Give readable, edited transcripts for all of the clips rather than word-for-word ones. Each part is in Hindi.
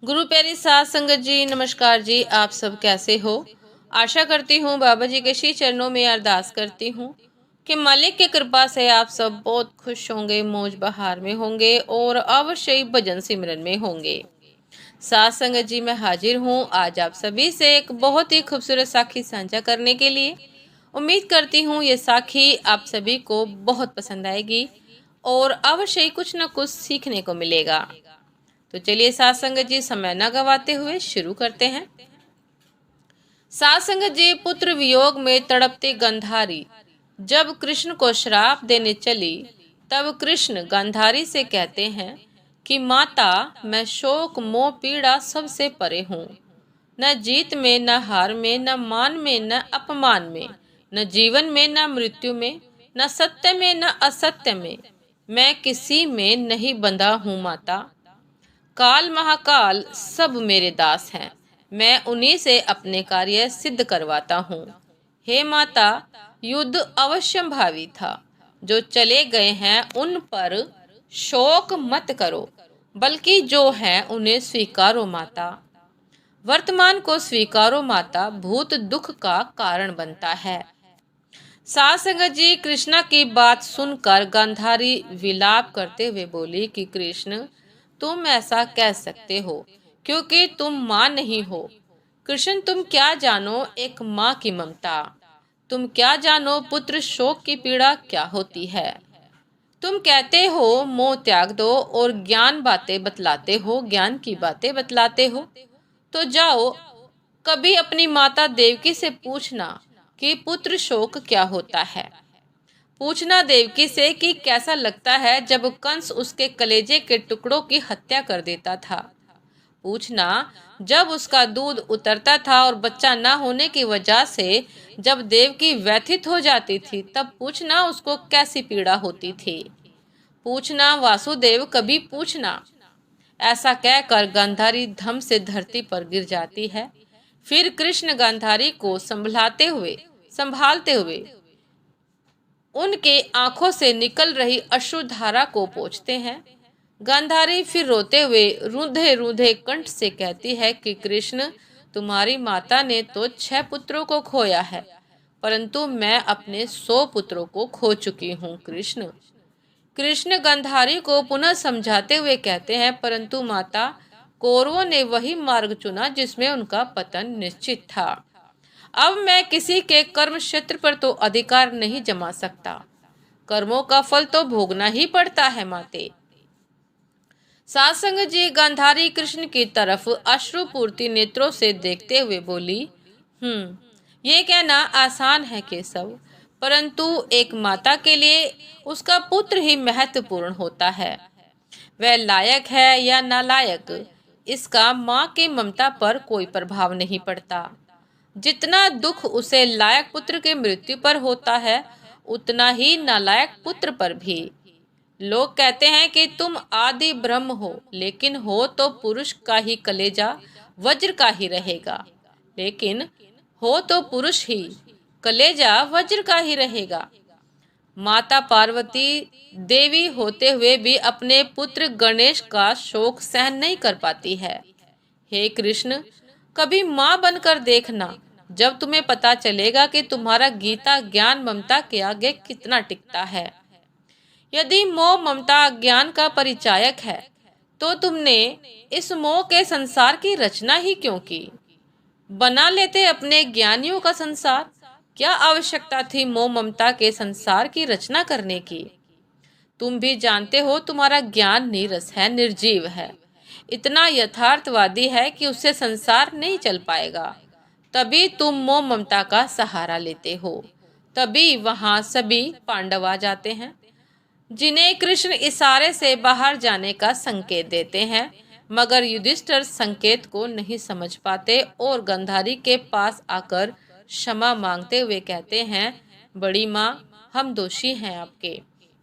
गुरु प्यारी साध संगत जी, नमस्कार जी। आप सब कैसे हो? आशा करती हूँ बाबा जी के श्री चरणों में अरदास करती हूँ कि मालिक की कृपा से आप सब बहुत खुश होंगे, मौज बहार में होंगे और अवश्य ही भजन सिमरन में होंगे। साध संगत जी, मैं हाजिर हूँ आज आप सभी से एक बहुत ही खूबसूरत साखी साझा करने के लिए। उम्मीद करती हूँ ये साखी आप सभी को बहुत पसंद आएगी और अवश्य ही कुछ न कुछ सीखने को मिलेगा। तो चलिए साथ संगत जी, समय न गवाते हुए शुरू करते हैं। साथ संगत जी, पुत्र वियोग में तड़पती गांधारी जब कृष्ण को श्राप देने चली, तब कृष्ण गांधारी से कहते हैं कि माता, मैं शोक मोह पीड़ा सबसे परे हूँ। न जीत में, न हार में, न मान में, न अपमान में, न जीवन में, न मृत्यु में, न सत्य में, न असत्य में, मैं किसी में नहीं बंधा हूँ माता। काल महाकाल सब मेरे दास हैं, मैं उन्हीं से अपने कार्य सिद्ध करवाता हूँ। हे माता, युद्ध अवश्यंभावी था, जो चले गए हैं उन पर शोक मत करो, बल्कि जो हैं उन्हें स्वीकारो माता। वर्तमान को स्वीकारो माता, भूत दुख का कारण बनता है। साथ संगत जी, कृष्णा की बात सुनकर गांधारी विलाप करते हुए बोली कि कृष्ण, तुम ऐसा कह सकते हो क्योंकि तुम माँ नहीं हो। कृष्ण, तुम क्या जानो एक माँ की ममता, तुम क्या जानो पुत्र शोक की पीड़ा क्या होती है। तुम कहते हो मोह त्याग दो और ज्ञान बातें बतलाते हो, ज्ञान की बातें बतलाते हो। तो जाओ, कभी अपनी माता देवकी से पूछना कि पुत्र शोक क्या होता है। पूछना देवकी से कि कैसा लगता है जब कंस उसके कलेजे के टुकड़ों की हत्या कर देता था। पूछना जब उसका दूध उतरता था और बच्चा न होने की वजह से जब देवकी व्यथित हो जाती थी, तब पूछना उसको कैसी पीड़ा होती थी। पूछना वासुदेव, कभी पूछना। ऐसा कहकर गांधारी धम से धरती पर गिर जाती है। फिर कृष्ण गांधारी को संभालते हुए उनके आंखों से निकल रही अश्रुधारा को पोंछते हैं। गांधारी फिर रोते हुए रूंधे रूंधे कंठ से कहती है कि कृष्ण, तुम्हारी माता ने तो 6 पुत्रों को खोया है, परंतु मैं अपने 100 पुत्रों को खो चुकी हूँ। कृष्ण कृष्ण गांधारी को पुनः समझाते हुए कहते हैं, परंतु माता, कौरवों ने वही मार्ग चुना जिसमें उनका पतन निश्चित था। अब मैं किसी के कर्म क्षेत्र पर तो अधिकार नहीं जमा सकता, कर्मों का फल तो भोगना ही पड़ता है माते। साथ संगत जी, गांधारी कृष्ण की तरफ अश्रुपूर्ति नेत्रों से देखते हुए बोली, ये कहना आसान है केशव, परंतु एक माता के लिए उसका पुत्र ही महत्वपूर्ण होता है। वह लायक है या नालायक, इसका माँ की ममता पर कोई प्रभाव नहीं पड़ता। जितना दुख उसे लायक पुत्र के मृत्यु पर होता है, उतना ही नालायक पुत्र पर भी। लोग कहते हैं कि तुम आदि ब्रह्म हो, लेकिन हो तो पुरुष का ही कलेजा वज्र का ही रहेगा। लेकिन हो तो पुरुष ही, कलेजा वज्र का ही रहेगा। माता पार्वती देवी होते हुए भी अपने पुत्र गणेश का शोक सहन नहीं कर पाती है। हे कृष्ण, कभी माँ बनकर देखना, जब तुम्हें पता चलेगा कि तुम्हारा गीता ज्ञान ममता के आगे कितना टिकता है। यदि मोह ममता ज्ञान का परिचायक है, तो तुमने इस मोह के संसार की रचना ही क्यों की? बना लेते अपने ज्ञानियों का संसार। क्या आवश्यकता थी मोह ममता के संसार की रचना करने की? तुम भी जानते हो तुम्हारा ज्ञान नीरस है, निर्जीव है, इतना यथार्थवादी है कि उससे संसार नहीं चल पाएगा। तभी तुम मोह ममता का सहारा लेते हो। तभी वहां सभी पांडव आ जाते हैं, जिन्हें कृष्ण इशारे से बाहर जाने का संकेत देते हैं, मगर युधिष्ठिर संकेत को नहीं समझ पाते और गांधारी के पास आकर क्षमा मांगते हुए कहते हैं, बड़ी माँ, हम दोषी हैं आपके,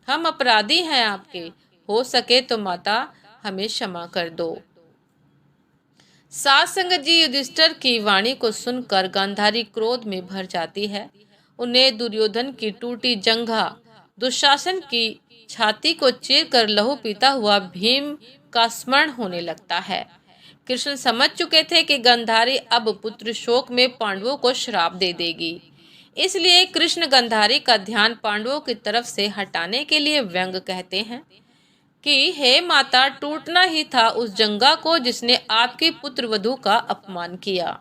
हम अपराधी हैं आपके, हो सके तो माता हमें क्षमा कर दो। सात संगत जी, युधिष्ठिर की वाणी को सुनकर गांधारी क्रोध में भर जाती है। उन्हें दुर्योधन की टूटी जंघा, दुशासन की छाती को चीर कर लहू पीता हुआ भीम का स्मरण होने लगता है। कृष्ण समझ चुके थे कि गांधारी अब पुत्र शोक में पांडवों को श्राप दे देगी। इसलिए कृष्ण गांधारी का ध्यान पांडवों की तरफ से हटाने के लिए व्यंग कहते हैं कि हे माता, टूटना ही था उस जंगा को जिसने आपकी पुत्र वधू का अपमान किया।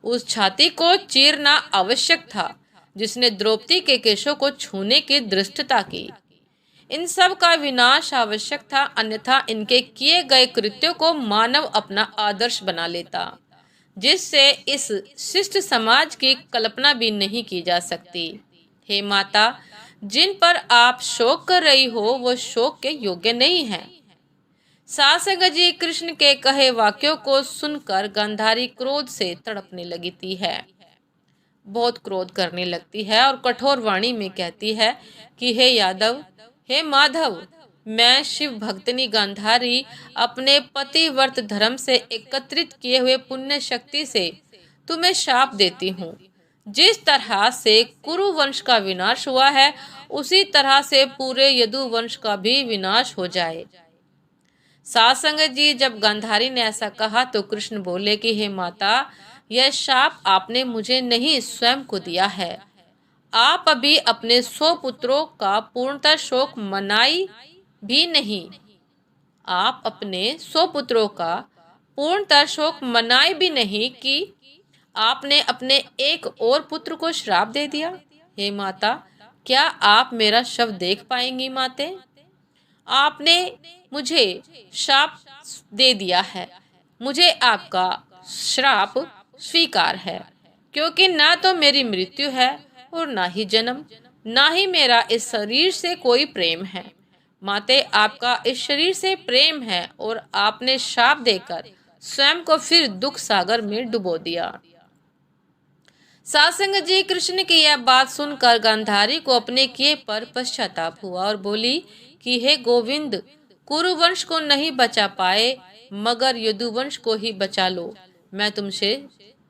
उस छाती को चीरना आवश्यक था जिसने द्रौपदी के केशों को छूने की धृष्टता की। इन सब का विनाश आवश्यक था, अन्यथा इनके किए गए कृत्यों को मानव अपना आदर्श बना लेता, जिससे इस शिष्ट समाज की कल्पना भी नहीं की जा सकती। हे माता, जिन पर आप शोक कर रही हो वो शोक के योग्य नहीं है। सासंग जी कृष्ण के कहे वाक्यों को सुनकर गांधारी क्रोध से तड़पने लगती है, बहुत क्रोध करने लगती है और कठोर वाणी में कहती है कि हे यादव, हे माधव, मैं शिव भक्तनी गांधारी अपने पतिव्रत धर्म से एकत्रित किए हुए पुण्य शक्ति से तुम्हें शाप देती हूँ। जिस तरह से कुरु वंश का विनाश हुआ है उसी तरह से पूरे यदु वंश का भी विनाश हो जाए। सासंग जी जब गांधारी ने ऐसा कहा तो कृष्ण बोले कि हे माता, यह शाप आपने मुझे नहीं स्वयं को दिया है। आप अभी अपने 100 पुत्रों का पूर्णतः शोक मनाई भी नहीं। आप अपने 100 पुत्रों का पूर्णतः शोक मनाए भी नहीं कि आपने अपने एक और पुत्र को श्राप दे दिया। हे माता, क्या आप मेरा शव देख पाएंगी माते? आपने मुझे श्राप दे दिया है। मुझे आपका श्राप स्वीकार है, क्योंकि ना तो मेरी मृत्यु है और ना ही जन्म, ना ही मेरा इस शरीर से कोई प्रेम है। माते, आपका इस शरीर से प्रेम है और आपने श्राप देकर स्वयं को फिर दुख सागर में डुबो दिया। सासंग जी कृष्ण की यह बात सुनकर गांधारी को अपने किए पर पश्चाताप हुआ और बोली कि हे गोविंद, कुरुवंश को नहीं बचा पाए मगर यदुवंश को ही बचा लो। मैं तुमसे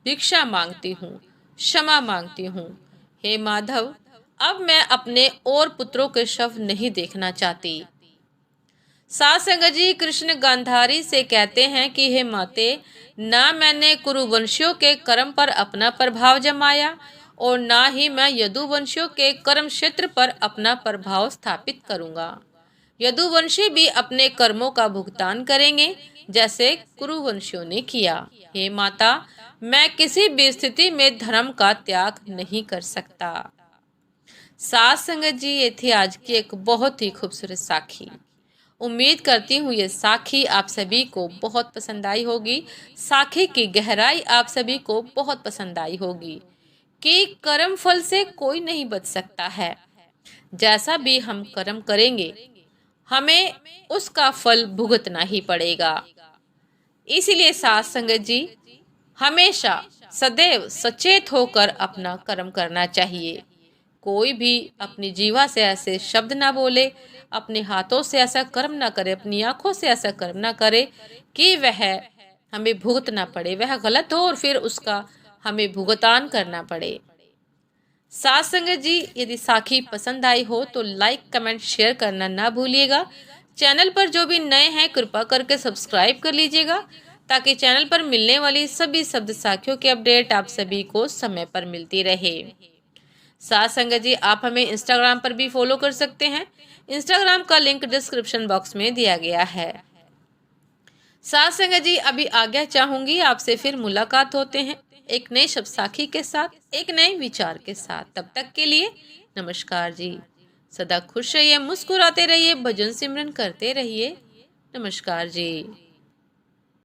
भिक्षा मांगती हूँ, क्षमा मांगती हूँ। हे माधव, अब मैं अपने और पुत्रों के शव नहीं देखना चाहती। सासंग जी कृष्ण गांधारी से कहते हैं कि हे माते, ना मैंने कुरुवंशियों के कर्म पर अपना प्रभाव जमाया और ना ही मैं यदुवंशियों के कर्म क्षेत्र पर अपना प्रभाव स्थापित करूंगा। यदुवंशी भी अपने कर्मों का भुगतान करेंगे जैसे कुरुवंशियों ने किया। हे माता, मैं किसी भी स्थिति में धर्म का त्याग नहीं कर सकता। सात संगत जी, ये थी आज की एक बहुत ही खूबसूरत साखी। उम्मीद करती हूँ ये साखी आप सभी को बहुत पसंद आई होगी। साखी की गहराई आप सभी को बहुत पसंद आई होगी कि कर्म फल से कोई नहीं बच सकता है। जैसा भी हम कर्म करेंगे हमें उसका फल भुगतना ही पड़ेगा। इसीलिए सात संगत जी, हमेशा सदैव सचेत होकर अपना कर्म करना चाहिए। कोई भी अपनी जीवा से ऐसे शब्द ना बोले, अपने हाथों से ऐसा कर्म ना करे, अपनी आंखों से ऐसा कर्म ना करे कि वह हमें भुगतना पड़े, वह गलत हो और फिर उसका हमें भुगतान करना पड़े। साथ संगत जी, यदि साखी पसंद आई हो तो लाइक कमेंट शेयर करना ना भूलिएगा। चैनल पर जो भी नए हैं कृपा करके सब्सक्राइब कर लीजिएगा ताकि चैनल पर मिलने वाली सभी शब्द साखियों की अपडेट आप सभी को समय पर मिलती रहे। साथ संगत जी, आप हमें इंस्टाग्राम पर भी फॉलो कर सकते हैं। इंस्टाग्राम का लिंक डिस्क्रिप्शन बॉक्स में दिया गया है। साथ संगत जी, अभी आज्ञा चाहूंगी, आपसे फिर मुलाकात होते हैं एक नए शब्द साखी के साथ, एक नए विचार के साथ। तब तक के लिए नमस्कार जी। सदा खुश रहिए, मुस्कुराते रहिए, भजन सिमरन करते रहिए। नमस्कार जी।